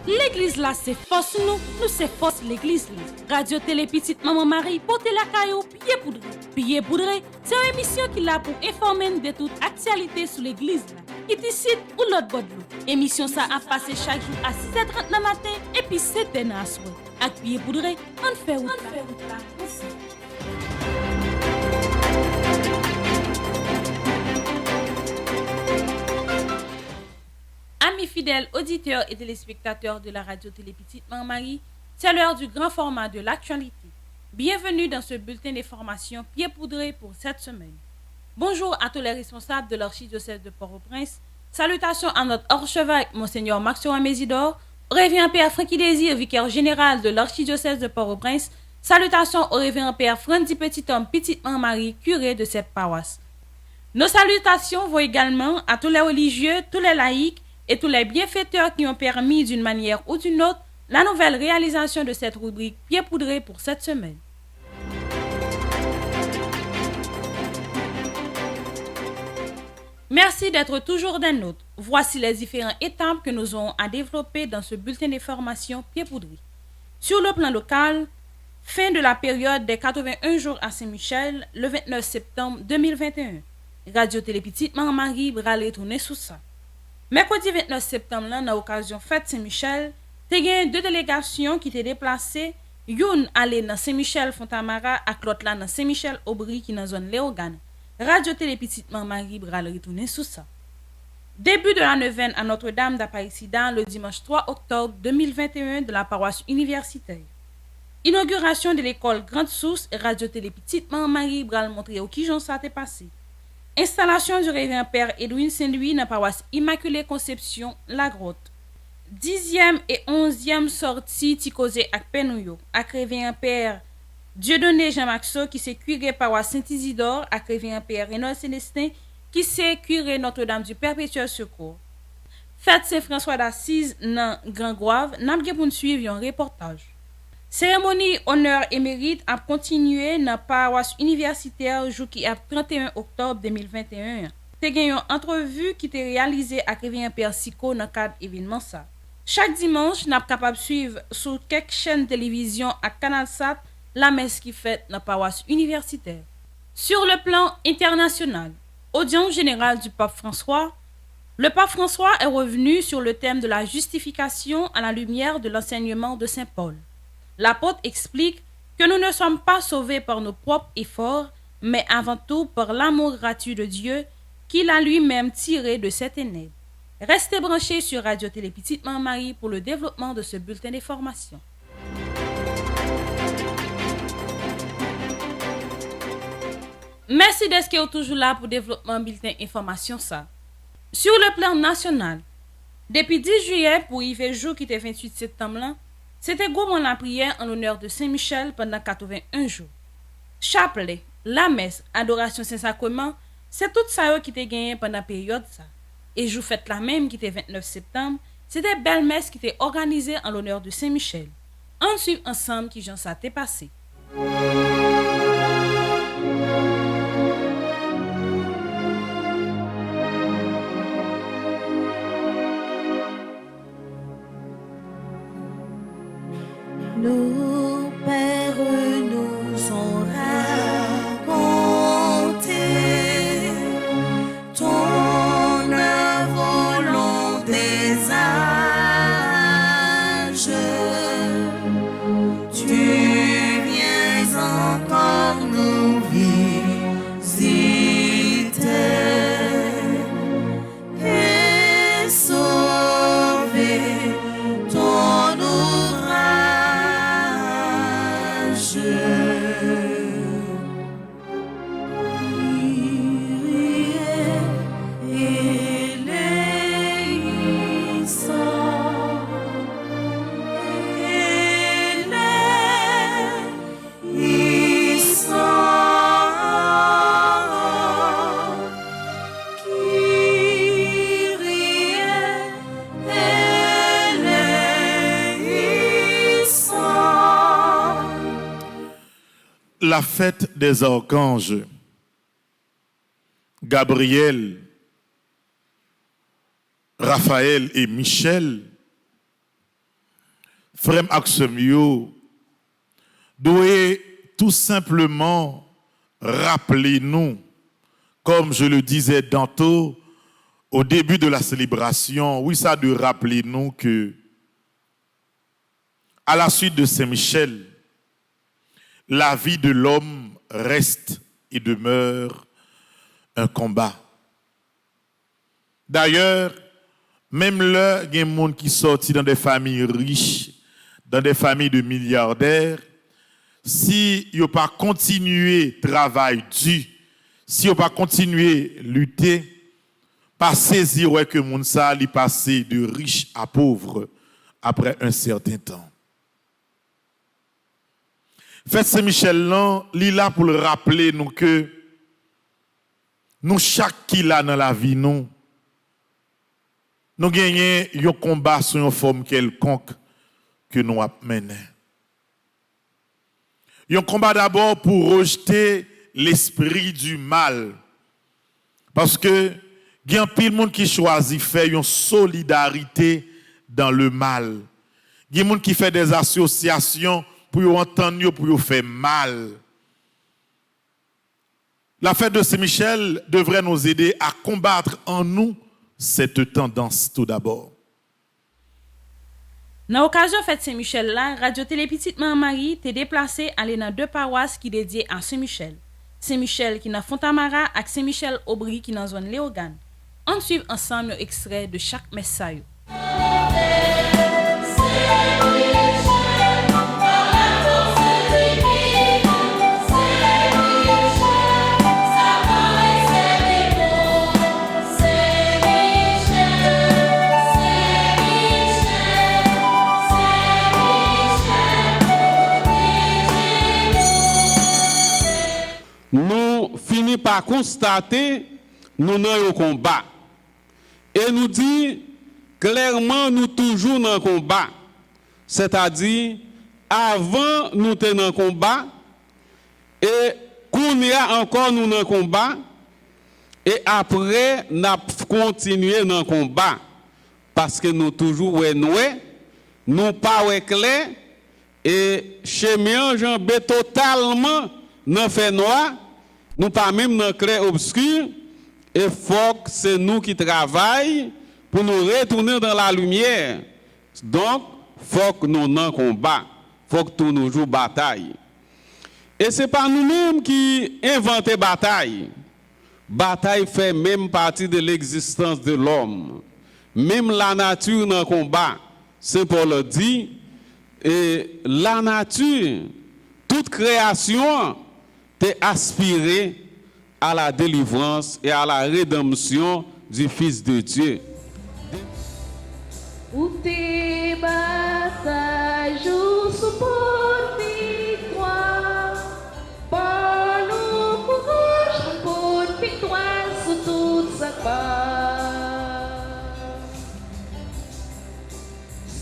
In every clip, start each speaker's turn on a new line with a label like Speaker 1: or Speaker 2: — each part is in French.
Speaker 1: L'église là, c'est force nous c'est force l'église là. Radio Télé Petite Maman Marie, portez la caillou, pied poudré. Pied poudré, c'est une émission qui est là pour informer de toute actualité sur l'église là. Qui décide ou l'autre bord de l'eau. Émission ça a passé chaque jour à 6h30 le matin et puis 7h à soir. Avec pied poudré, on fait route là. Amis fidèles auditeurs et téléspectateurs de la radio Télé Petite Maman Marie, c'est l'heure du grand format de l'actualité. Bienvenue dans ce bulletin d'information pied poudré pour cette semaine. Bonjour à tous les responsables de l'archidiocèse de Port-au-Prince. Salutations à notre archevêque, Monseigneur Maxime Mésidor. Révérend Père Francky Désir, vicaire général de l'archidiocèse de Port-au-Prince. Salutations au révérend Père Frandy Petit-Homme Petite Maman Marie, curé de cette paroisse. Nos salutations vont également à tous les religieux, tous les laïcs et tous les bienfaiteurs qui ont permis d'une manière ou d'une autre la nouvelle réalisation de cette rubrique pied poudré pour cette semaine. Merci d'être toujours des nôtres. Voici les différentes étapes que nous aurons à développer dans ce bulletin d'information pied poudré. Sur le plan local, fin de la période des 81 jours à Saint-Michel, le 29 septembre 2021. Radio Télé Petite Maman Marie va retourner sous ça. Mercredi 29 septembre, dans l'occasion fête Saint-Michel, il y a deux délégations qui étaient déplacées. Une allée dans Saint-Michel Fontamara et l'autre dans Saint-Michel Aubry qui est dans la zone Léogane. Radio Télé Petite Maman Marie va retourner sous ça. Début de la neuvaine à Notre-Dame d'Apaïsida le dimanche 3 octobre 2021 de la paroisse universitaire. Inauguration de l'école Grande Source et Radio Télé Petite Maman Marie va montrer au qui j'en ça t'est passé. Installation du révérend Père Edwin Saint-Louis dans la paroisse Immaculée Conception, La Grotte. 10e et 11e sortie Tikosé ak Penouyo, ak révérend Père Dieudonné Jean-Maxo qui s'est curé paroisse Saint-Isidore, ak révérend Père Renaud Célestin qui s'est curé Notre-Dame du Perpétuel Secours. Fête Saint-François d'Assise dans Grand Goave, n'a pas pour suivre un reportage. Cérémonie honneur et mérite a continué dans la paroisse universitaire jour qui a 31 octobre 2021. C'est une entrevue qui était réalisée avec révérend Père Sico dans le cadre événement ça. Chaque dimanche, nous sommes capables de suivre sur quelques chaînes de télévision à Canal Sat la messe qui fait dans la paroisse universitaire. Sur le plan international, audience générale du pape François, le pape François est revenu sur le thème de la justification à la lumière de l'enseignement de Saint Paul. L'apôtre explique que nous ne sommes pas sauvés par nos propres efforts, mais avant tout par l'amour gratuit de Dieu qu'il a lui-même tiré de ces ténèbres. Restez branchés sur Radio Télé Petite Maman Marie pour le développement de ce bulletin d'information. Merci d'être toujours là pour le développement du bulletin d'information ça. Sur le plan national, depuis 10 juillet pour y jour qui était 28 septembre là, c'était gourmand la prière en l'honneur de Saint-Michel pendant 81 jours. Chapelet, la messe, adoration Saint-Sacrement, c'est tout ça qui était gagné pendant la période ça. Et jour fête la même qui était 29 septembre, c'était belle messe qui était organisée en l'honneur de Saint-Michel. On suit ensemble qui j'en ça t'est passé.
Speaker 2: Nos pères nous ont raconté ton œuvre au long des âges. Tu viens encore nous visiter et sauver ton ouvrage.
Speaker 3: La fête des archanges. Gabriel, Raphaël et Michel frère Axemio, doit tout simplement rappeler nous, comme je le disais tantôt, au début de la célébration, oui, ça de rappeler nous que, à la suite de Saint-Michel, la vie de l'homme reste et demeure un combat. D'ailleurs, même là, il y a des gens qui sortent dans des familles riches, dans des familles de milliardaires, si ils n'ont pas continué travail dur, si ils n'ont pas continué lutter, pas saisir que moun sa li passé de riche à pauvre après un certain temps. Fête Saint-Michel là, li là pour le rappeler nous que nous chaque qui là dans la vie nous gagnons un combat sur une forme quelconque que nous menons. Un combat d'abord pour rejeter l'esprit du mal. Parce que il y a pile monde qui choisit faire une solidarité dans le mal. Il y a des gens qui fait des associations pour entendre pour faire mal. La fête de Saint-Michel devrait nous aider à combattre en nous cette tendance tout d'abord.
Speaker 1: Dans l'occasion de fête Saint-Michel, Radio Télé Petite Marie t'est déplacé à aller dans deux paroisses qui dédiées à Saint-Michel. Saint-Michel qui est dans Fontamara et Saint-Michel-Aubry qui est dans la zone Léogane. On suit ensemble un extrait de chaque message.
Speaker 4: Nous finissons par constater nous sommes au combat. Et nous dit clairement nous toujours dans le combat. C'est-à-dire, avant nous étions dans le combat, et qu'on y a encore nous dans le combat, et après nous continuons dans le combat. Parce que nous toujours nous pas clair, et chemin jambé totalement dans fait noir, nous pas même dans clair obscur. Et faut que c'est nous qui travaillons pour nous retourner dans la lumière. Donc, faut que nous en combat. Faut que nous jouons bataille. Et c'est pas nous-mêmes qui inventons bataille. Bataille fait même partie de l'existence de l'homme. Même la nature dans le combat. C'est pour le dire. Et la nature, toute création, t'est aspirée à la délivrance et à la rédemption du Fils de Dieu.
Speaker 5: Où tes batailles sont pour victoire, par nous courage pour victoire sous toute sa part.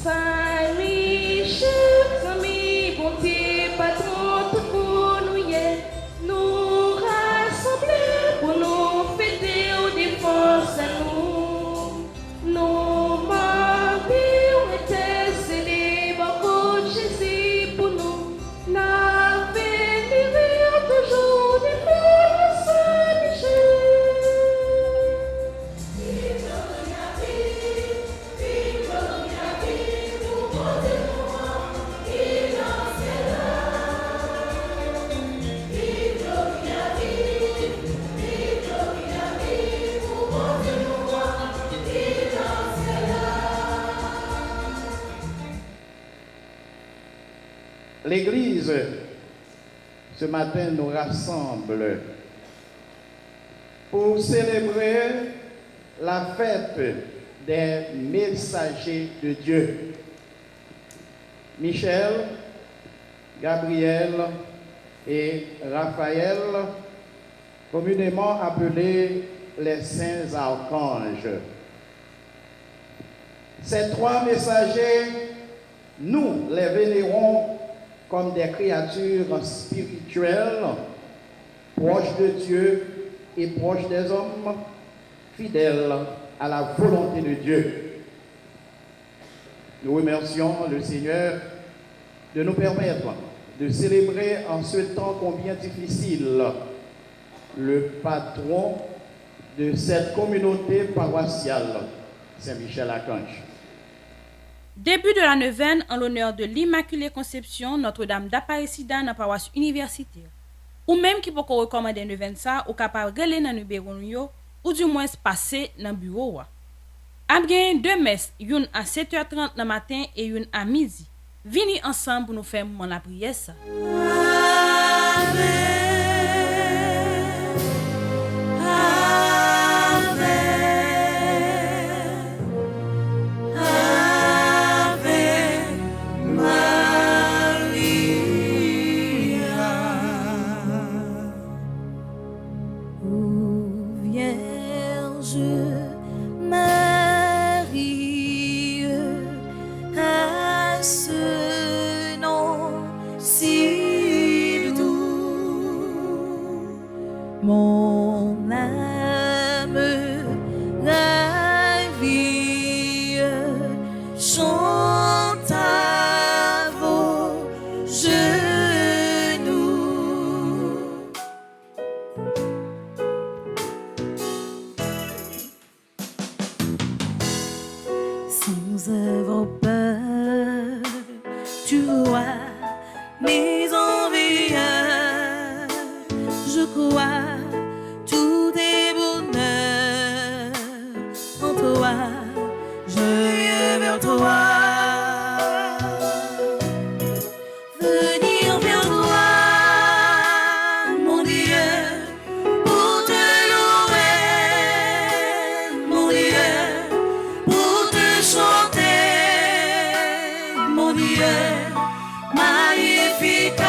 Speaker 5: Saint-Michel, ami, bon Dieu, patron, tout pour nous y est, nous rassembler pour nous fêter aux défenses à nous. Nos martyrs étaient scellés par Jésus pour nous. L'avenir toujours des frères Saint-Michel.
Speaker 6: L'Église, ce matin, nous rassemble pour célébrer la fête des messagers de Dieu. Michel, Gabriel et Raphaël, communément appelés les saints archanges. Ces trois messagers, nous les vénérons comme des créatures spirituelles, proches de Dieu et proches des hommes, fidèles à la volonté de Dieu. Nous remercions le Seigneur de nous permettre de célébrer en ce temps combien difficile le patron de cette communauté paroissiale, Saint-Michel-Archange.
Speaker 1: Début de la neuvaine en l'honneur de l'Immaculée Conception Notre-Dame d'Aparecida dans la paroisse universitaire. Ou même qui peut recommander neuvaine ça ou capable de reler dans le bureau ou du moins passer dans le bureau. A bien deux messes, une à 7h30 le matin et une à midi. Venez ensemble pour nous faire moment la prière ça.
Speaker 2: Mon âme ravie chante à vos genoux. Sans avoir peur, tu vois mes envies. Je crois tout est bonheur en toi, je viens vers toi. Venir vers toi, mon Dieu, pour te louer, mon Dieu, pour te chanter, mon Dieu, magnifique.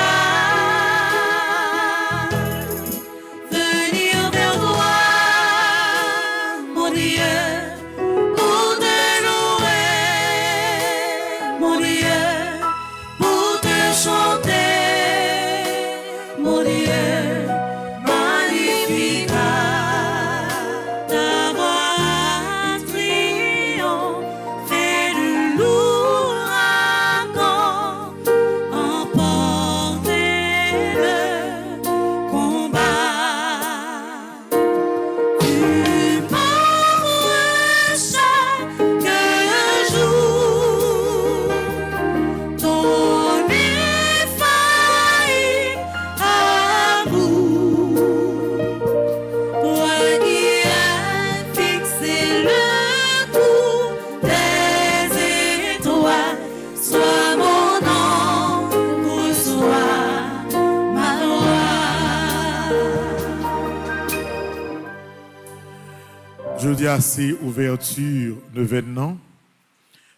Speaker 3: Je dis assez ouverture neuvaine.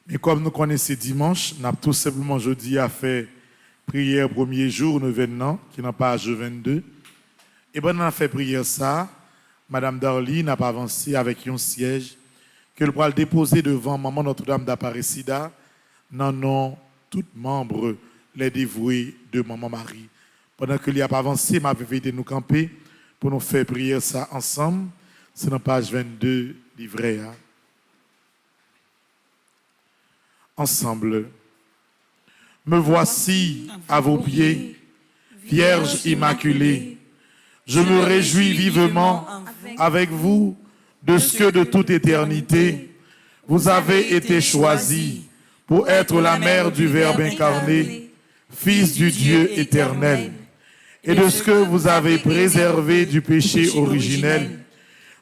Speaker 3: Mais comme nous connaissons dimanche, nous avons tout simplement jeudi à faire prière premier jour neuvaine, qui n'a pas page 22. Et bien, on a fait prière ça. Madame Darly n'a pas avancé avec un siège que le pourra le déposer devant Maman Notre-Dame d'Aparecida. Non, tout membre, les dévoués de Maman Marie. Pendant que n'a pas avancé, m'a invité nous camper pour nous faire prière ça ensemble. C'est dans page 22, livret. Ensemble. Me voici à vos pieds, Vierge Immaculée. Je me réjouis vivement avec vous de ce que de toute éternité, vous avez été choisie pour être la mère du Verbe incarné, Fils du Dieu éternel, et de ce que vous avez préservé du péché originel.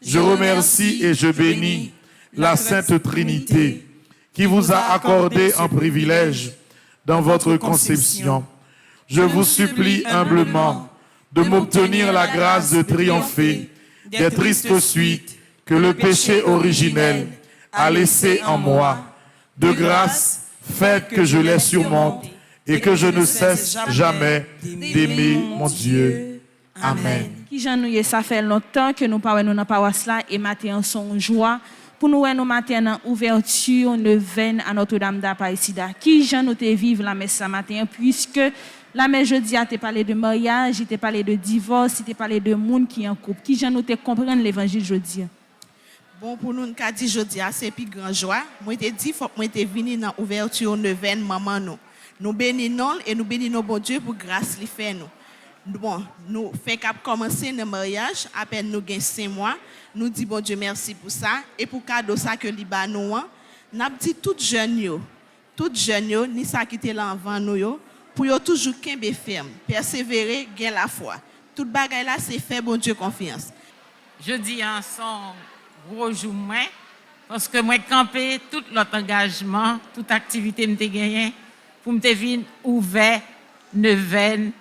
Speaker 3: Je remercie et je bénis la Sainte Trinité qui vous a accordé un privilège dans votre conception. Je vous supplie humblement de m'obtenir la grâce de triompher des tristes suites que le péché originel a laissées en moi. De grâce, faites que je les surmonte et que je ne cesse jamais d'aimer mon Dieu. Amen.
Speaker 1: Qui j'ennuie, ça fait longtemps que nous parlons dans la paroisse là et matin son joie pour nous nous matin en ouverture neuvaine à Notre-Dame d'Aparecida. Qui j'en nous te vivre la messe ce matin puisque la messe jeudi a te parlé de mariage, il te parlé de divorce, il te parlé de monde qui est en couple. Qui j'en nous te comprendre l'évangile jeudi.
Speaker 7: Bon, pour nous, nous dit jeudi, c'est plus grand joie. Moi, je dit, faut que moi, je venu dans l'ouverture neuvaine, maman, nous. Nous bénissons et nous bénissons bon Dieu pour grâce qu'il fait nous. Bon, nous fait qu'à commencer le mariage, à peine nous gagnons 5 mois. Nous disons bon Dieu merci pour ça. Et pour cadeau ça que Libanon, nous avons dit tout jeune, ni ça qui était là avant nous, pour yo toujours qu'un ferme, persévérer, gagner la foi. Tout bagay là, c'est faire bon Dieu confiance.
Speaker 8: Je dis en son gros jour, parce que moi, camper tout l'autre engagement, toute activité que j'ai gagnée, pour me venir ouvert, neuvaine,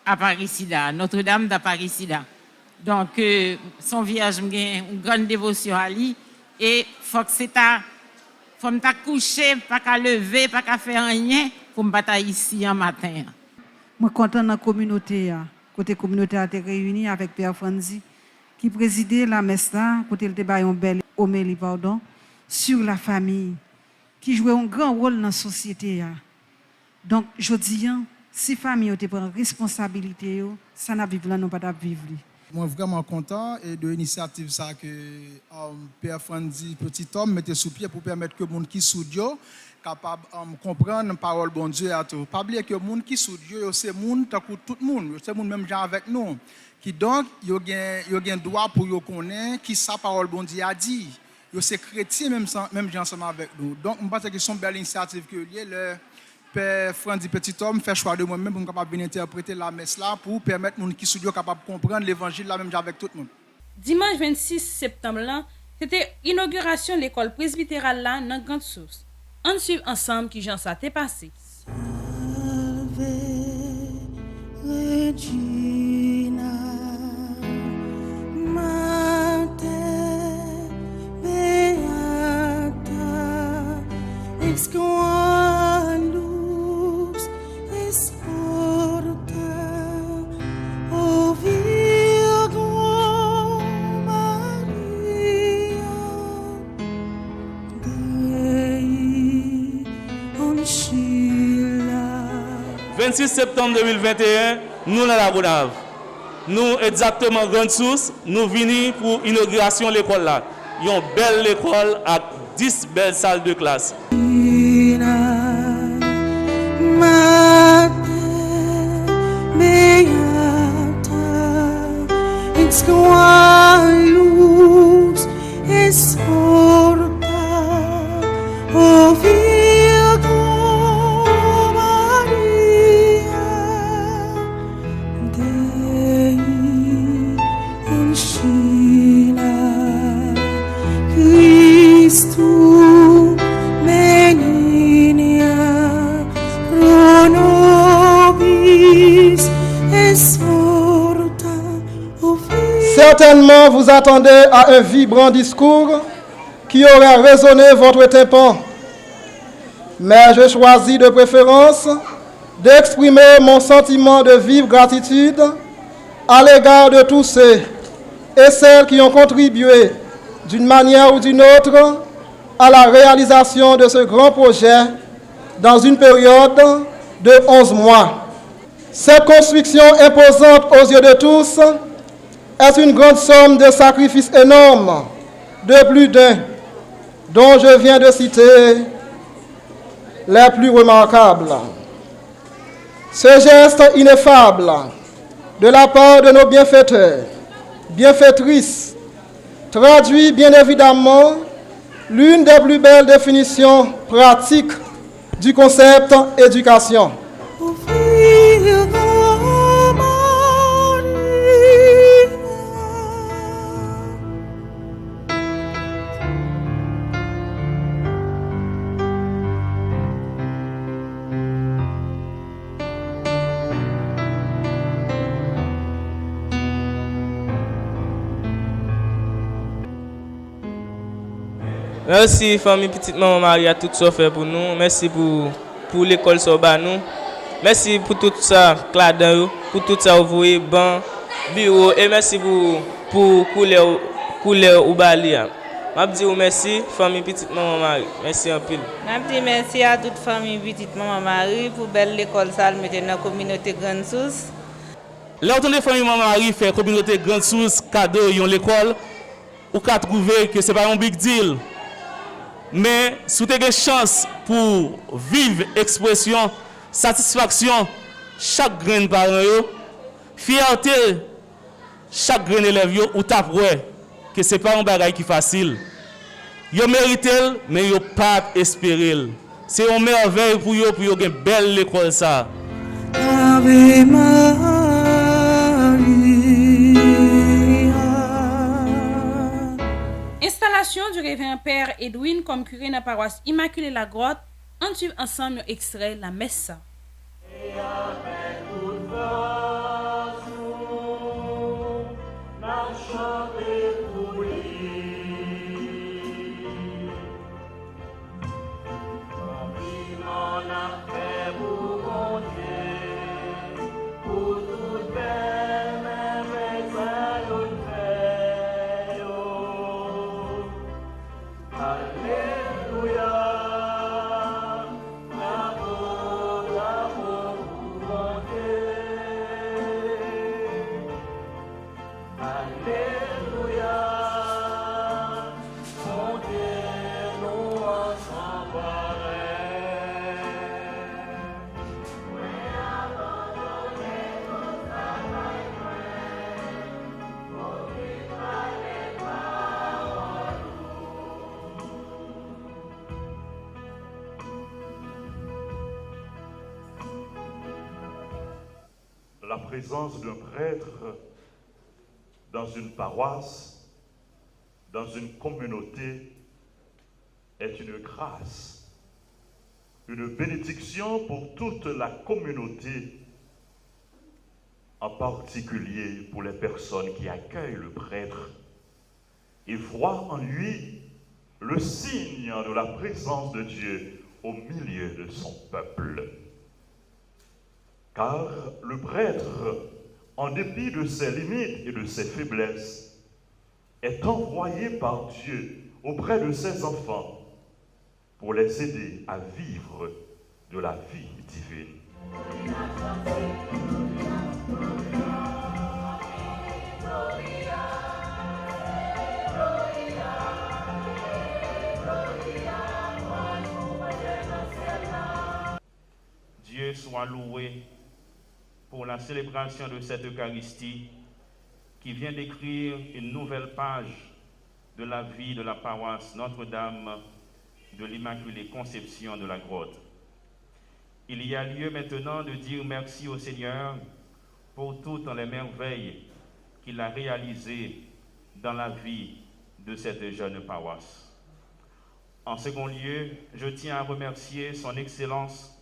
Speaker 8: à Paris-Sida, Notre-Dame de Paris-Sida. Donc, son vierge me gagne une grande dévotion à lui, et faut que c'est faut me coucher, pas qu'à lever, pas qu'à faire rien, pour me battre ici en matin.
Speaker 9: Je suis content de la communauté. Côté communauté a été réunie avec Père Franzi, qui présidait la messe là, côté le débat une belle homélie sur la famille, qui jouait un grand rôle dans la société. Donc, je dis, si la famille a pris responsabilité, ça n'a pas vivre là, non pas vivre.
Speaker 10: Moi, vraiment content de l'initiative que Père Franzi, petit homme, mettait sous pied pour permettre que les gens qui sont studio capable de comprendre la parole de Dieu. Pas oublier que les gens qui sont studio, c'est les gens qui tout le monde, c'est les gens même gens avec nous. Qui donc, ils ont un droit pour connaître qui sa parole de Dieu a dit. Ils sont chrétiens même gens ensemble avec nous. Donc, je pense que c'est une belle initiative que le Père Franzi Petit Homme fait choix de moi-même pour capable venir interpréter la messe là pour permettre aux gens qui sont capables de comprendre l'évangile là même avec tout le monde.
Speaker 1: Dimanche 26 septembre là, c'était l'inauguration de l'école presbytérale là dans Grande Source. On suit ensemble qui j'en ça t'est passé.
Speaker 11: Le 26 septembre 2021, nous dans la Gonave. Nous exactement Grande Source, nous venons pour l'inauguration de l'école là. Une belle école avec 10 belles salles de classe.
Speaker 12: Certainement, vous attendez à un vibrant discours qui aura résonné votre tympan. Mais je choisis de préférence d'exprimer mon sentiment de vive gratitude à l'égard de tous ceux et celles qui ont contribué d'une manière ou d'une autre à la réalisation de ce grand projet dans une période de 11 mois. Cette construction imposante aux yeux de tous est une grande somme de sacrifices énormes de plus d'un, dont je viens de citer les plus remarquables. Ce geste ineffable de la part de nos bienfaiteurs, bienfaitrices, traduit bien évidemment l'une des plus belles définitions pratiques du concept éducation.
Speaker 11: Merci famille petite maman Maria tout ça fait pour nous. Merci pour l'école Soba nous. Merci pour tout ça Cladan, pour tout ça vous voyez ban bureau et merci pour couleur ou balia. M'a dit merci famille petite maman Marie. Merci en pile.
Speaker 13: M'a dit merci à toute famille petite maman Marie pour belle l'école salle mettre dans la communauté Grande Source.
Speaker 11: Là, on famille maman Marie fait communauté Grande Source cadeau yon l'école. ou ka trouver que c'est pas un big deal. Mais si tu as une chance pour vivre expression, satisfaction, chaque grain parent, fierté, chaque grain élève, ou t'apprends que ce n'est pas un bagage qui est facile. Ils méritent, mais ils n'ont pas espéré. C'est une merveille pour eux, pour une belle école. Ça.
Speaker 2: Ave Maria.
Speaker 1: Installation du révérend Père Edwin comme curé dans la paroisse Immaculée la Grotte. On suit ensemble un extrait la messe.
Speaker 14: La présence d'un prêtre dans une paroisse, dans une communauté, est une grâce, une bénédiction pour toute la communauté, en particulier pour les personnes qui accueillent le prêtre et voient en lui le signe de la présence de Dieu au milieu de son peuple. Car le prêtre, en dépit de ses limites et de ses faiblesses, est envoyé par Dieu auprès de ses enfants pour les aider à vivre de la vie divine.
Speaker 15: Dieu soit loué pour la célébration de cette Eucharistie qui vient d'écrire une nouvelle page de la vie de la paroisse Notre-Dame de l'Immaculée Conception de la Grotte. Il y a lieu maintenant de dire merci au Seigneur pour toutes les merveilles qu'il a réalisées dans la vie de cette jeune paroisse. En second lieu, je tiens à remercier son Excellence,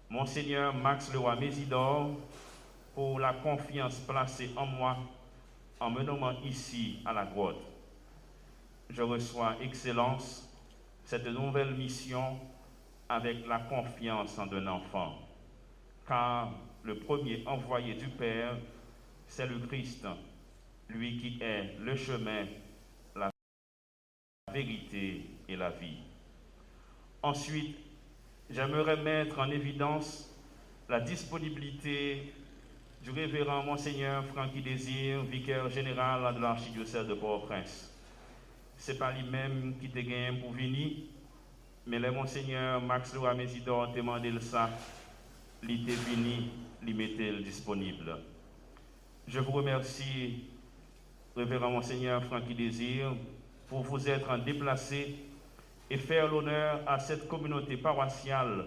Speaker 15: Monseigneur Max Leroy Mésidor, pour la confiance placée en moi en me nommant ici à la grotte. Je reçois, Excellence, cette nouvelle mission avec la confiance d'un enfant, car le premier envoyé du Père, c'est le Christ, lui qui est le chemin, la vérité et la vie. Ensuite, j'aimerais mettre en évidence la disponibilité du révérend Monseigneur Francky Désir, vicaire général de l'archidiocèse de Port-au-Prince. Ce n'est pas lui-même qui te gagne pour venir, mais le Monseigneur Max Leroy Mésidor a demandé ça, il était venu, il mettait disponible. Je vous remercie, révérend Monseigneur Francky Désir, pour vous être déplacé et faire l'honneur à cette communauté paroissiale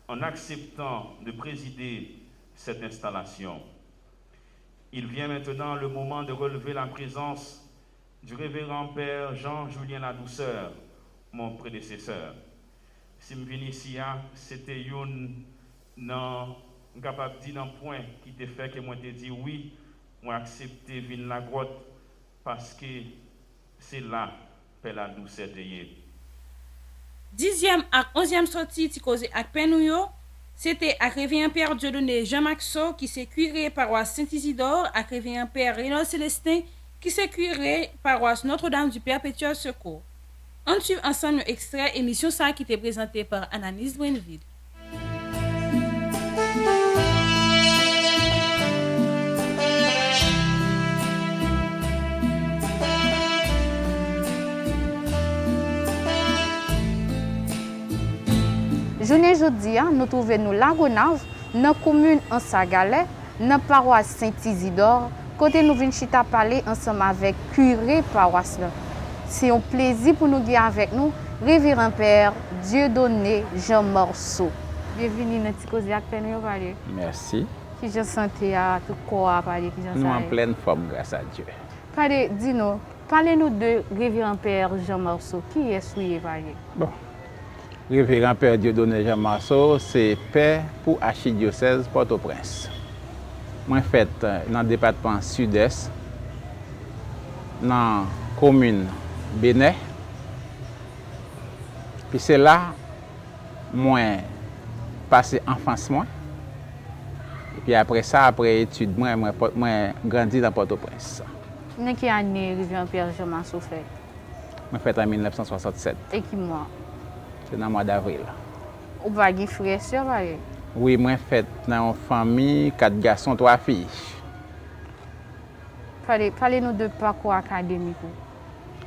Speaker 15: en acceptant de présider cette installation. Il vient maintenant le moment de relever la présence du révérend Père Jean-Julien Ladouceur, mon prédécesseur. Si je viens ici, c'était capable de dire un point qui te fait que moi te dit oui, moi accepter venir la grotte parce que c'est là Père Ladouceur te y est.
Speaker 1: 10e et 11e sortie qui causait avec Penouyo, c'était à réveillant Père Dieudonné Jean Maxo qui s'est curé paroisse Saint-Isidore, à réveillant Père Renaud Célestin qui s'est curé paroisse Notre-Dame du Perpétuel Secours. On suit ensemble un extrait émission ça qui était présentée par Ananis Brenville.
Speaker 16: Journée jeudi, nous trouvons nous Lagonave, dans la commune en Sagalais, dans la paroisse Saint-Isidore, côté nous venons chita parler ensemble avec curé paroisse. C'est un plaisir pour nous guider avec nous, révérend Père Dieudonné Jean Morceau. Bienvenue dans petit cause avec nous parler.
Speaker 17: Merci.
Speaker 16: Qui je sentais à tout corps à parler qui je
Speaker 17: Nous en pleine forme grâce à Dieu.
Speaker 16: Dis-nous, parlez-nous de révérend Père Jean Morceau. Qui est souillé parler?
Speaker 17: Bon. Révérend Père Dieudonné Jean Morceau, c'est père pour archidiocèse Port-au-Prince. Moi fait dans le département sud-est, dans la commune Bénet. Puis c'est là moi passé enfance moi. Et puis après ça, après études, moi grandi dans Port-au-Prince.
Speaker 16: Dans quelle année révérend Père Jean Morceau fait?
Speaker 17: Moi fait en 1967.
Speaker 16: Et qui mois?
Speaker 17: C'est dans le mois d'avril.
Speaker 16: Ou pas de frères et sœurs?
Speaker 17: Oui, moi fait dans une famille, 4 garçons, 3 filles.
Speaker 16: Parlez-nous de parcours académique.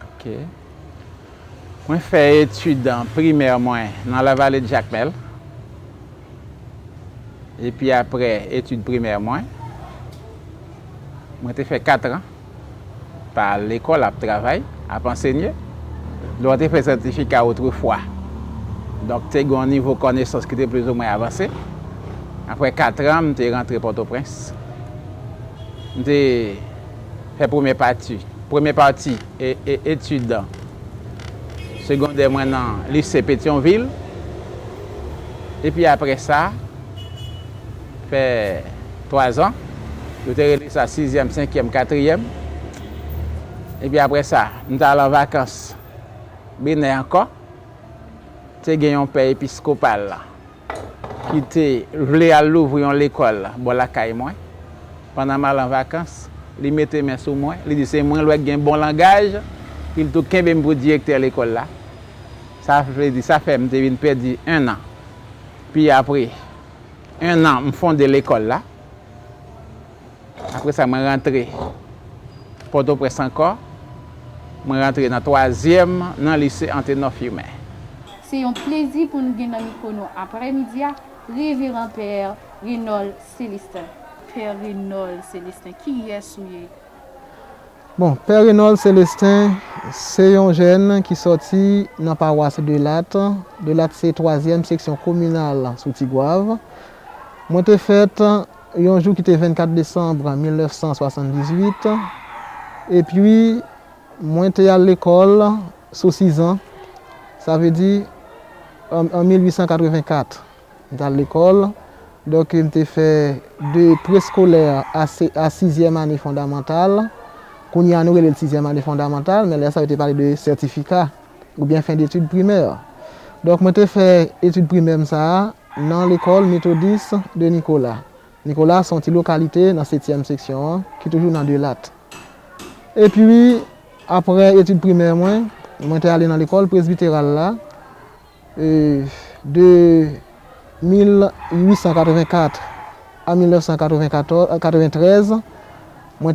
Speaker 17: OK. Moi fait études en primaire moi dans la vallée de Jacmel. Et puis après études primaires moi j'ai fait 4 ans par l'école à travail, à enseigner. J'ai fait certificat autrefois. Donc j'ai un niveau de connaissance qui était plus ou moins avancé. Après 4 ans, je suis rentré à Port-au-Prince. J'ai fait première partie et études secondaire dans le lycée Pétionville. Et puis après ça, fait 3 ans. Je suis resté à 6e, 5e, 4e. Et puis après ça, je suis allé en vacances. Bien encore. J'ai gagné un père épiscopal qui voulait aller ouvrir l'école pour la caille moi. Pendant mal en vacances, il mettait mes sous moi. Il dit c'est moi qui ai un bon langage. Il tout qu'un pour directeur de l'école là. Ça fait que je perdu 1 an. Puis après 1 an, je fonde l'école là. Après ça, je suis rentré Port-au-Prince encore. Je suis rentré dans le 3e dans le lycée Anténor-Firmin.
Speaker 16: C'est un plaisir pour nous gagner dans le micro après-midi. Révérend Père Reynold Célestin. Père Reynold Célestin, qui est souillé?
Speaker 12: Bon, Père Reynold Célestin, c'est un jeune qui est sorti dans la paroisse de Latte. De Latte, c'est 3e section communale sous Tigouave. Moi, j'ai fait un jour qui était 24 décembre 1978. Et puis, moi, j'étais à l'école sous 6 ans. Ça veut dire en 1884. J'étais à l'école. Donc, j'ai fait de préscolaire à 6e année fondamentale. Qu'on y a nous le 6e année fondamentale, mais là, ça veut parler de certificat ou bien fin d'études primaires. Donc, moi, j'ai fait études primaires ça dans l'école méthodiste de Nicolas. Nicolas, c'est une localité dans la 7e section, qui est toujours dans de Latte. Et puis, après études primaires, moi, suis allé dans l'école presbytérale là. De 1884 à 1993,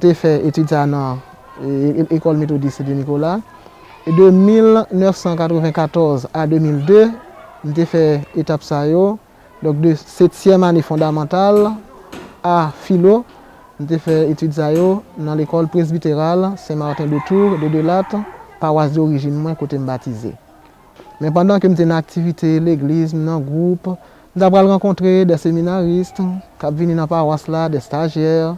Speaker 12: j'ai fait études dans l'école méthodiste de Nicolas. Et de 1994 à 2002, j'ai fait étape ça. Donc de 7e année fondamentale à philo, j'ai fait études dans l'école presbytérale Saint-Martin de Tours de Latte, paroisse d'origine, moi, côté baptisé. Mais pendant que j'étais en activité, l'église, dans le groupe, j'ai rencontré des séminaristes qui sont venus dans la paroisse là, des stagiaires,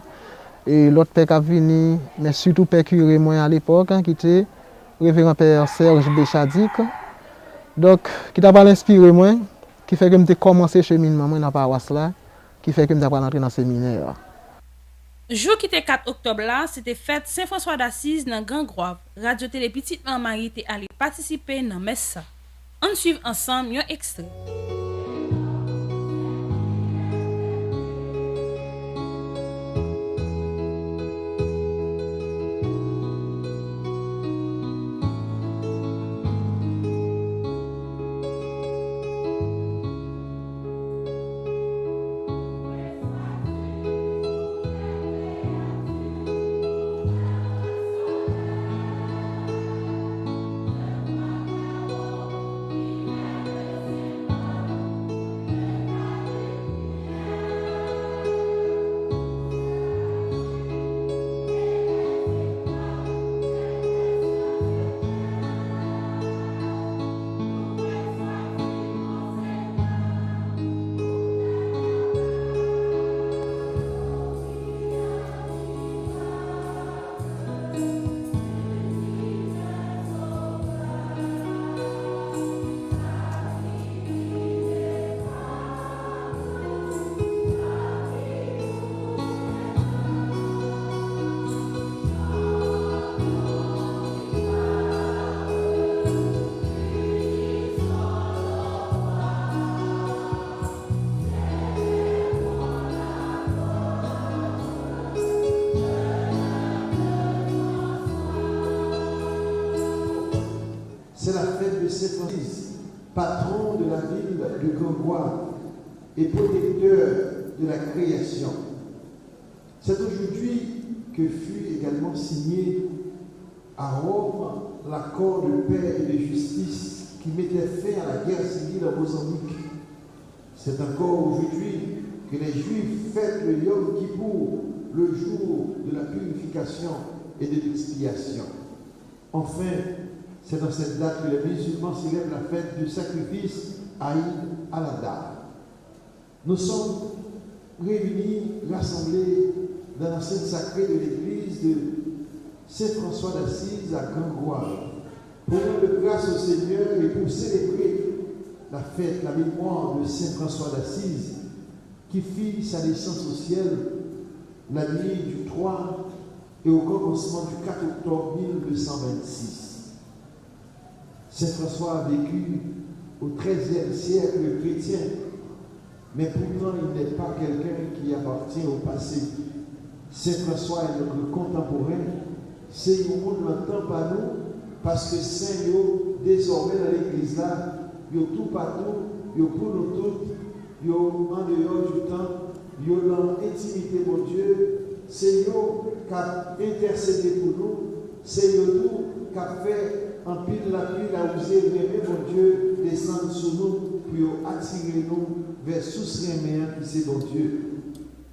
Speaker 12: et l'autre père qui est venu, mais surtout père curé moi à l'époque, qui était révérend Père Serge Béchadik. Donc, qui t'a inspiré moi, qui fait que j'ai commencé le cheminement dans la paroisse là, qui fait que j'ai entré dans le séminaire.
Speaker 1: Jour qui était 4 octobre là, c'était fête Saint-François d'Assise dans Grand Grave. Radio Télé Petite Marie était allé participer dans messe. On suit ensemble un extrait.
Speaker 18: Saint Francis, patron de la ville de Gangois et protecteur de la création. C'est aujourd'hui que fut également signé à Rome l'accord de paix et de justice qui mettait fin à la guerre civile en Mozambique. C'est encore aujourd'hui que les Juifs fêtent le Yom Kippour, le jour de la purification et de l'expiation. Enfin, c'est dans cette date que les musulmans célèbrent la fête du sacrifice Aïd al-Adha. Nous sommes réunis, rassemblés dans l'enceinte sacrée de l'église de Saint-François d'Assise à Gangois pour rendre grâce au Seigneur et pour célébrer la fête, la mémoire de Saint-François d'Assise qui fit sa naissance au ciel la nuit du 3 et au commencement du 4 octobre 1226. Saint-François a vécu au XIIIe siècle chrétien, mais pourtant il n'est pas quelqu'un qui appartient au passé. Saint-François est notre contemporain. C'est le monde n'entend pas nous, parce que Saint yo, désormais dans l'église là, yo tout partout, yo pour nous toutes, yo en dehors du temps, yo dans l'intimité de Dieu. C'est yo qui a intercédé pour nous, c'est yo tout qui a fait en pile la pluie, la osé aimer mon Dieu, descendre sur nous, pour attirer nous vers sous réméen qui c'est mon Dieu.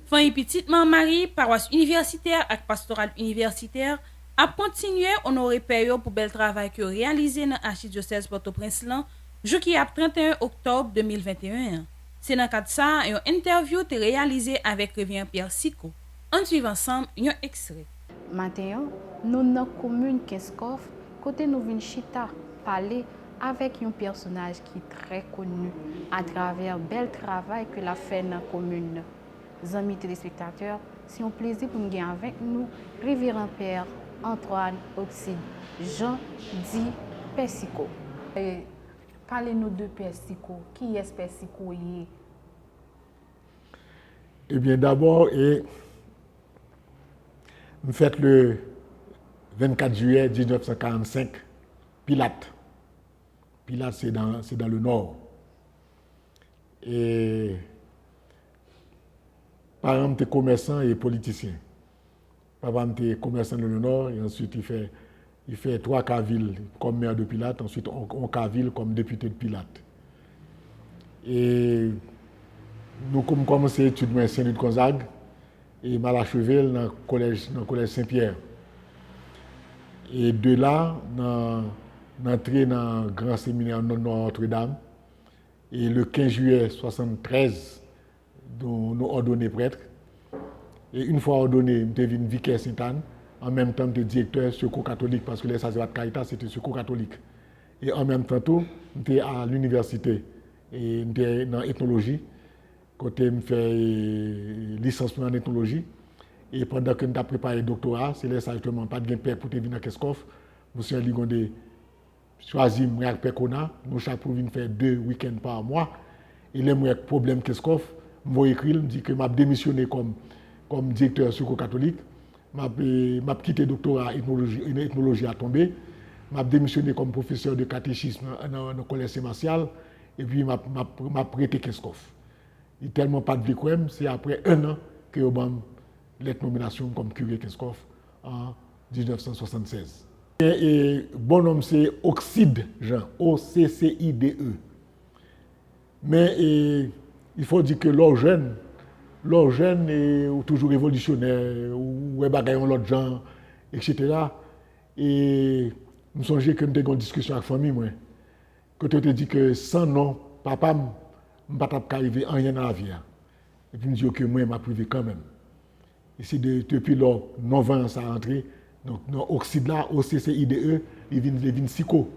Speaker 1: Fin petite Marie, paroisse universitaire et pastorale universitaire, a continué à honorer père pour bel travail que réalisé dans l'archidiocèse Port-au-Prince jusqu'à 31 octobre 2021. C'est dans le cadre de ça, une interview est réalisée avec Révérend Pierre Sico. On suit ensemble un extrait.
Speaker 16: Maintenant, nous dans la commune Kinskov, côté nous venons chita parler avec un personnage qui est très connu à travers le bel travail que la fait dans la commune. Amis téléspectateurs, c'est un plaisir pour nous gagner avec nous, Révérend Père Antoine Oxide, Jean dit Persico. Parlez-nous de Persico. Qui est Persico?
Speaker 19: Eh bien, d'abord, nous fêtons le 24 juillet 1945, Pilate. Pilate, c'est dans le nord. Et parents étaient commerçants et politiciens. Papa était commerçant dans le nord et ensuite il fait 3 villes comme maire de Pilate, ensuite 1 ville comme député de Pilate. Et nous avons commencé l'étude à Saint-Louis de Gonzague et Malachevel dans le collège Saint-Pierre. Et de là, nous entré dans le grand séminaire Notre-Dame. Et le 15 juillet 1973, nous ordonné prêtre. Et une fois ordonné, je suis devenu vicaire Sainte-Anne, en même temps de directeur secours catholique, parce que les sacerdotes de Caritas, c'était secours catholique. Et en même temps, j'étais à l'université, et j'étais dans l'ethnologie, côté je fais licenciement en ethnologie. Et pendant que j'ai préparé le doctorat, c'est là justement pas de père pour venir à Kinskov. Monsieur Ligonde choisi avec Pekona, nous chaque pour venir faire 2 week-ends par mois. Et là, j'ai un problème Kinskov, je vais écrire, je me dis que je démissionné comme directeur secours catholique. Je quitté le doctorat en ethnologie à tomber. Je démissionné comme professeur de catéchisme dans le collège Saint-Martial. Et puis, je prêté Kinskov. Il n'y a tellement pas de vie, c'est après 1 an que j'ai eu la nomination comme curé Kinskov en 1976. Et bon nom, c'est Oxide Jean, O-C-C-I-D-E. Mais il faut dire que l'or jeune est toujours révolutionnaire, ou bagaillon l'autre gens, etc. Et nous songeons que nous avons une discussion avec la famille. Quand tu te dis que sans nom, papa ne peut pas arriver à rien dans la vie. Et puis, je dis que moi, je privé quand même. Et c'est depuis lors, 9 ans, ça a entré. Donc, dans l'Oxide là, O-C-C-I-D-E, il vient Sico.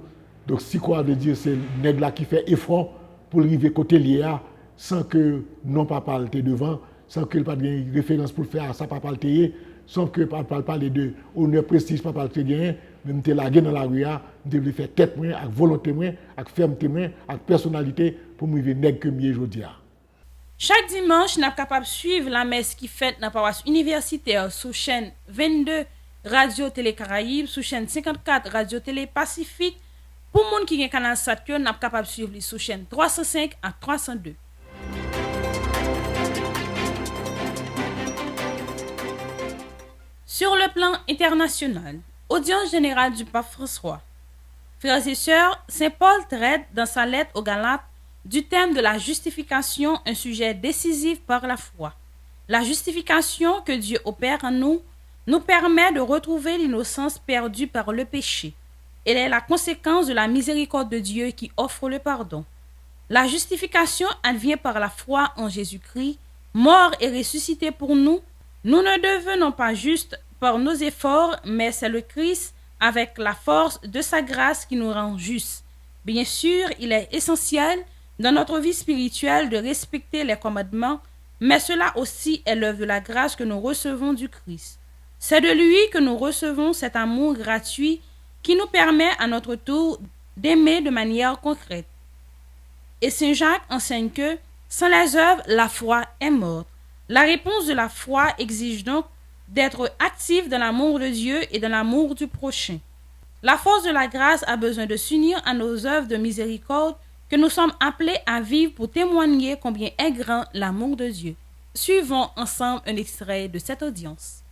Speaker 19: Donc, Sico veut dire c'est le nègre là qui fait effort pour arriver côté Léa sans que non papa était devant, sans que pas de référence pour faire ça papa le sans que papa parle de honneur prestige papa le gagné, même te laguer dans la rue, devait faire tête moins avec volonté moins, avec fermeté moins, avec personnalité pour me vivre nègre que mieux aujourd'hui.
Speaker 1: Chaque dimanche, nous sommes capables de suivre la messe qui fête dans la paroisse universitaire sous chaîne 22 Radio Télé Caraïbes, sous chaîne 54 Radio Télé Pacifique, Pour les gens qui ont un canal Saturn, nous sommes capables de suivre les sous chaîne 305 à 302. Sur le plan international, audience générale du pape François. Frères et sœurs, Saint Paul traite dans sa lettre aux Galates du thème de la justification, un sujet décisif par la foi. La justification que Dieu opère en nous permet de retrouver l'innocence perdue par le péché. Elle est la conséquence de la miséricorde de Dieu qui offre le pardon. La justification advient par la foi en Jésus-Christ, mort et ressuscité pour nous. Nous ne devenons pas justes par nos efforts, mais c'est le Christ avec la force de sa grâce qui nous rend justes. Bien sûr, il est essentiel dans notre vie spirituelle de respecter les commandements, mais cela aussi est l'œuvre de la grâce que nous recevons du Christ. C'est de lui que nous recevons cet amour gratuit qui nous permet à notre tour d'aimer de manière concrète. Et Saint Jacques enseigne que, sans les œuvres, la foi est morte. La réponse de la foi exige donc d'être actif dans l'amour de Dieu et dans l'amour du prochain. La force de la grâce a besoin de s'unir à nos œuvres de miséricorde que nous sommes appelés à vivre pour témoigner combien est grand l'amour de Dieu. Suivons ensemble un extrait de cette audience.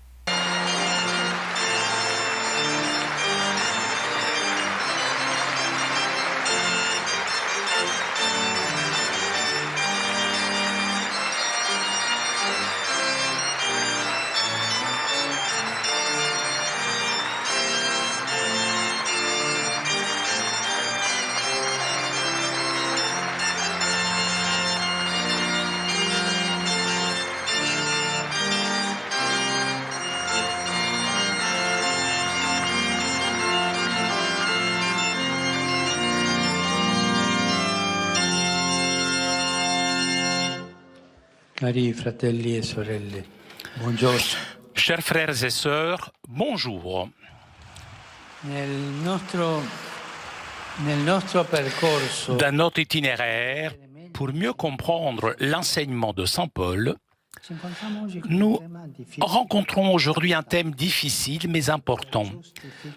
Speaker 20: Cari fratelli e sorelle, buongiorno.
Speaker 21: Chers frères et sœurs, bonjour. Dans notre itinéraire, pour mieux comprendre l'enseignement de Saint Paul, nous rencontrons aujourd'hui un thème difficile mais important,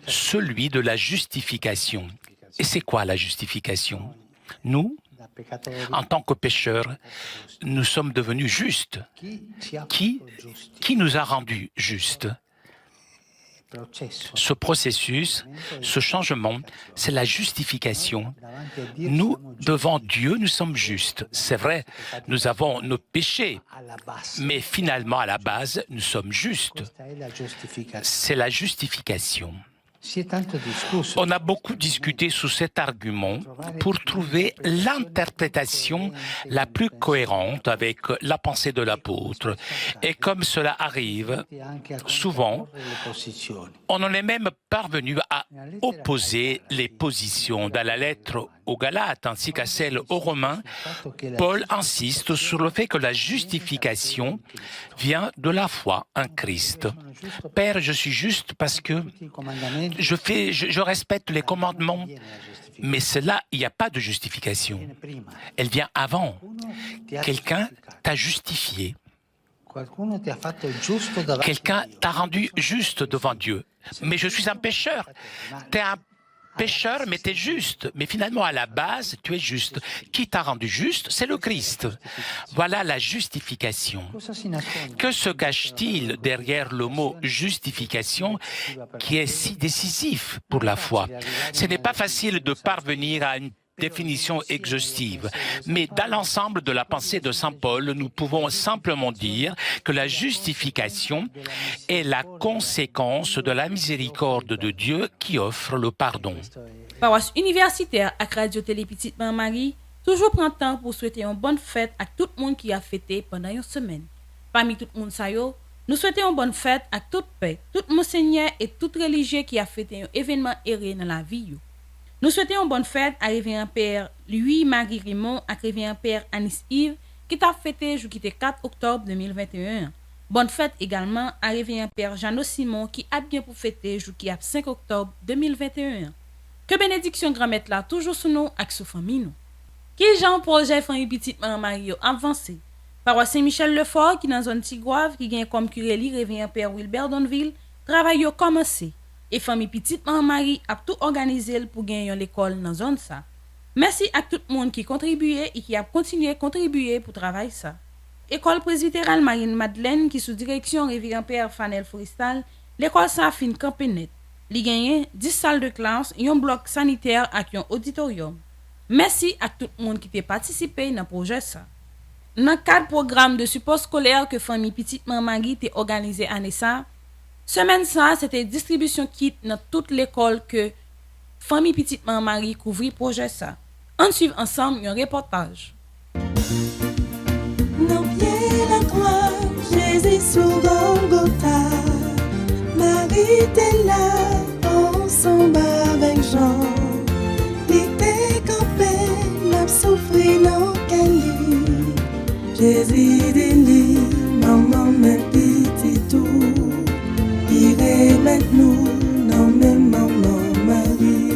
Speaker 21: celui de la justification. Et c'est quoi la justification? Nous, en tant que pécheurs, nous sommes devenus justes. Qui nous a rendus justes? Ce processus, ce changement, c'est la justification. Nous, devant Dieu, nous sommes justes. C'est vrai, nous avons nos péchés, mais finalement, à la base, nous sommes justes. C'est la justification. On a beaucoup discuté sous cet argument pour trouver l'interprétation la plus cohérente avec la pensée de l'apôtre. Et comme cela arrive souvent, on en est même parvenu à opposer les positions. Dans la lettre aux Galates ainsi qu'à celle aux Romains, Paul insiste sur le fait que la justification vient de la foi en Christ. Père, je suis juste parce que je respecte les commandements, mais cela, il n'y a pas de justification. Elle vient avant. Quelqu'un t'a justifié. Quelqu'un t'a rendu juste devant Dieu. Mais je suis un pécheur. Tu es un pécheur, mais tu es juste. Mais finalement, à la base, tu es juste. Qui t'a rendu juste? C'est le Christ. Voilà la justification. Que se cache-t-il derrière le mot justification qui est si décisif pour la foi? Ce n'est pas facile de parvenir à une définition exhaustive, mais dans l'ensemble de la pensée de Saint Paul, nous pouvons simplement dire que la justification est la conséquence de la miséricorde de Dieu qui offre le pardon.
Speaker 1: Paroisse universitaire à Radio Télé Petite Marie, toujours prend temps pour souhaiter une bonne fête à tout le monde qui a fêté pendant une semaine. Parmi tout le monde ça nous souhaitons une bonne fête à toute paix, tout monseigneur et tout religieux qui a fêté un événement heureux dans la vie. Nous souhaitons une bonne fête à Révérend Père Louis-Marie Raymond et Révérend Père Anis Yves qui t'a fêté le 4 octobre 2021. Bonne fête également à Révérend Père Jeannot Simon qui a bien pour fêter le 5 octobre 2021. Que bénédiction grand-mère là toujours sous nous et sous famille nous. Qui Jean projet famille petite Marie avancé. Paroisse Saint-Michel Lefort qui dans zone Tigouave qui gagne comme curé Révérend Père Wilbert Donville travail commencé. Et famille petite maman Marie a tout organisé pour gagner l'école dans zone ça. Merci à tout le monde qui contribuait et qui a continué à contribuer pour travailler ça. École presbytérale Marine Madeleine qui sous direction révérend Père Fanel Forestal, l'école ça fin campé net. Li gagne 10 salles de classe, un bloc sanitaire et un auditorium. Merci à tout le monde qui a participé dans le projet ça. Dans le cadre programme de support scolaire que famille petite maman Marie a organisé année ça, semaine ça c'était distribution kit dans toute l'école que famille petite maman Marie couvrit projet ça. On suit ensemble un reportage.
Speaker 2: Nos pieds la croix, Jésus sur Golgotha. Marie était là, ensemble avec Jean. Il était campé, n'a souffert dans Cali. Jésus dit, maman, mes petits tout. Il est maintenant, non, mais maman, Marie.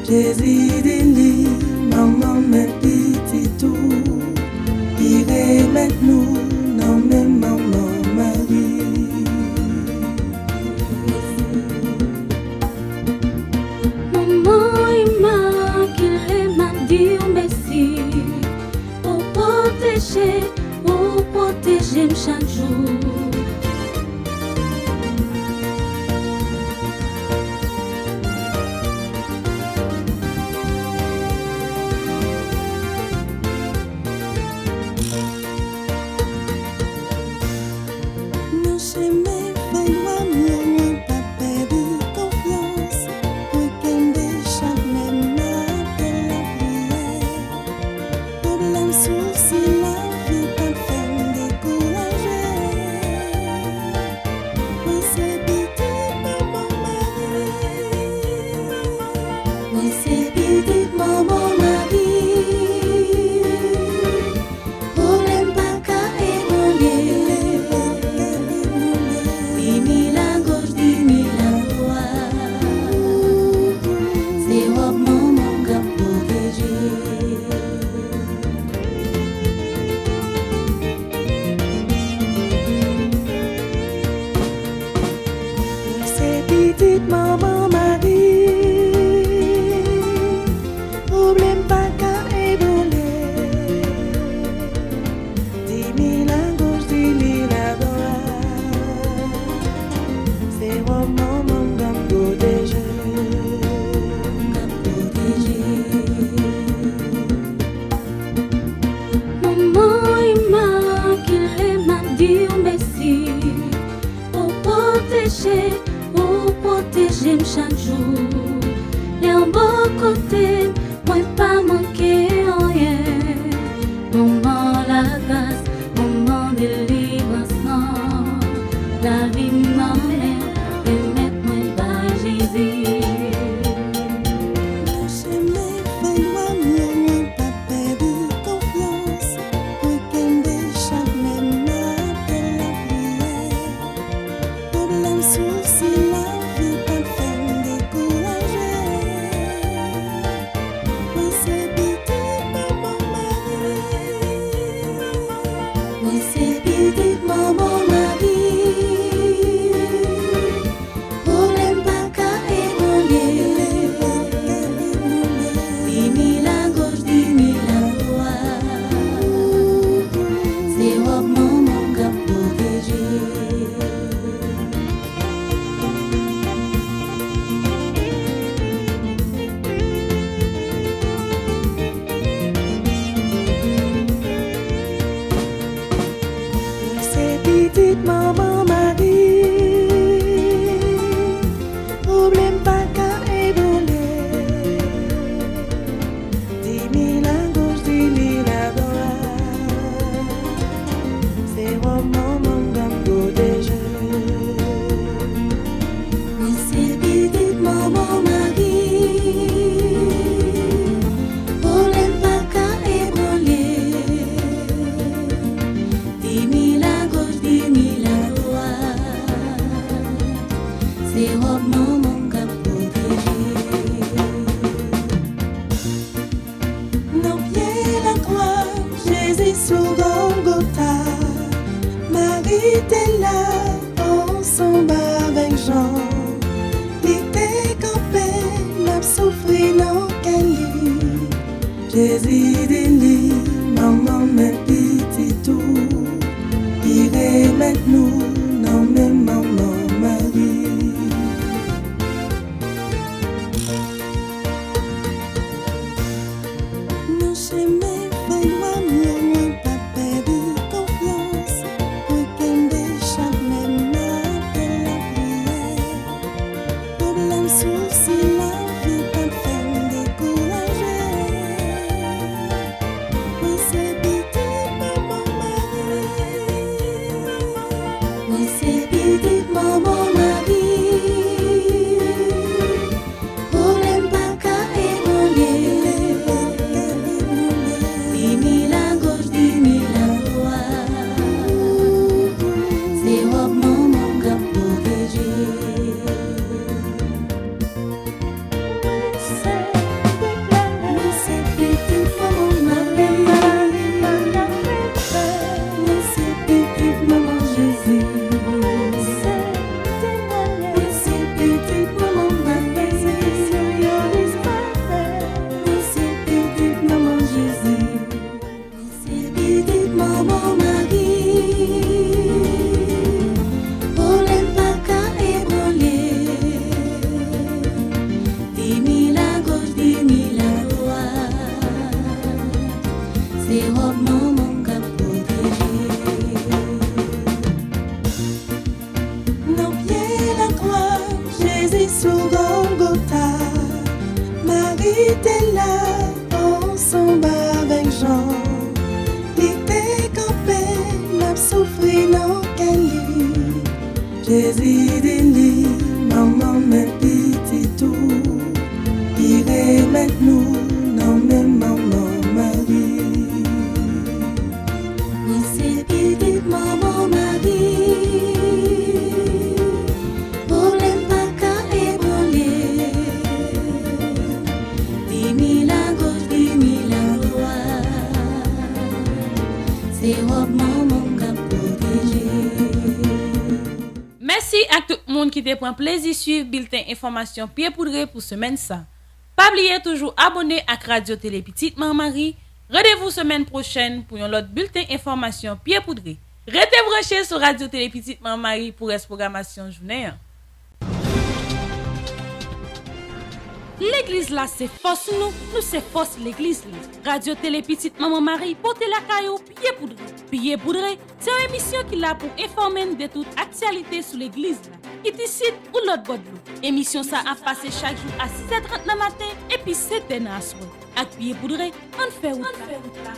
Speaker 2: Jésus dit, maman, mes petits tout, il est maintenant, non, mais maman, Marie.
Speaker 5: Maman, immaculée m'a dit merci pour protéger chaque jour. Problème souci la vie pas fait me décourager. Oui c'est petit maman Marie. Oui c'est petit maman Marie. Problème pas qu'à ébranler. Dimi la gauche, dimi la droite. C'est robe maman qu'a protégé. C'est petite maman Marie. Problème pas qu'à ébranler. Dimi la gauche, dimi la droite. C'est robe maman qu'a protégé. Maman immaculée m'a dit merci pour protéger chaque jour. Et en bon côté, moi pas manquer rien. Maman la grâce, maman délivrance, la vie m'emmène et moi par Jésus. Petite maman Marie, problème pas qu'à ébranler. Dimi la gauche, dimi la droite. C'est robe maman qu'a protégé. Oui c'est petite maman Marie, problème pas qu'à ébranler. Dimi la gauche, dimi la droite. C'est robe maman qu'a protégé. Nos pieds la croix, Jésus sur Golgotha. Marie était là, ensemble avec Jean. Il était campé, n'a souffri dans quel lit. Jésus dit lui, maman mes petits tout. Il remet nous dans mes maman Marie. Nos chemins fais-moi mieux, pas perdre confiance. Week-end chaque même matin la prière. Problème souci la vie pas fait me décourager. Oui c'est petit maman Marie. Oui c'est petite maman Marie. Problème pas qu'à ébranler. Dimi la gauche, dimi la droite. C'est robe maman qu'a protégé. Oui c'est petite maman Marie. Oui c'est petite maman Jésus. Oui c'est petite maman Marie. Oui c'est petite maman Jésus. Oui c'est petite maman Marie. Problème pas qu'à ébranler. Dimi la gauche, dimi la droite. C'est robe maman qu'a protégé. Nos pieds la croix, Jésus sur Golgotha. Marie était là, ensemble avec Jean. Jésus dit, maman, mes petits tout, il met nous, non, mais maman, Marie. Oui, c'est petite maman, Marie. Problème pas qu'à ébranler. 10 000 à gauche, 10 000 à droite. C'est robe maman qui protégé.
Speaker 1: Merci à tout le monde qui te prend plaisir de suivre bulletin information pied poudré pour semaine ça. Pas oublier toujours abonner à Radio Télé Petite Marie. Rendez-vous semaine prochaine pour un autre bulletin information pied poudré. Restez branchés sur Radio Télé Petite Marie pour la programmation journée. L'église là, c'est force nous c'est force l'église là. Radio Télé Petite Maman Marie, portez la caillou, pied poudré. Pied poudré, c'est une émission qui là pour informer de toute actualité sur l'église là. Qui décide ou l'autre bord de l'eau. Émission ça a passé chaque jour à 6h30 le matin et puis 7h à soir. Avec pied poudré, on fait route là.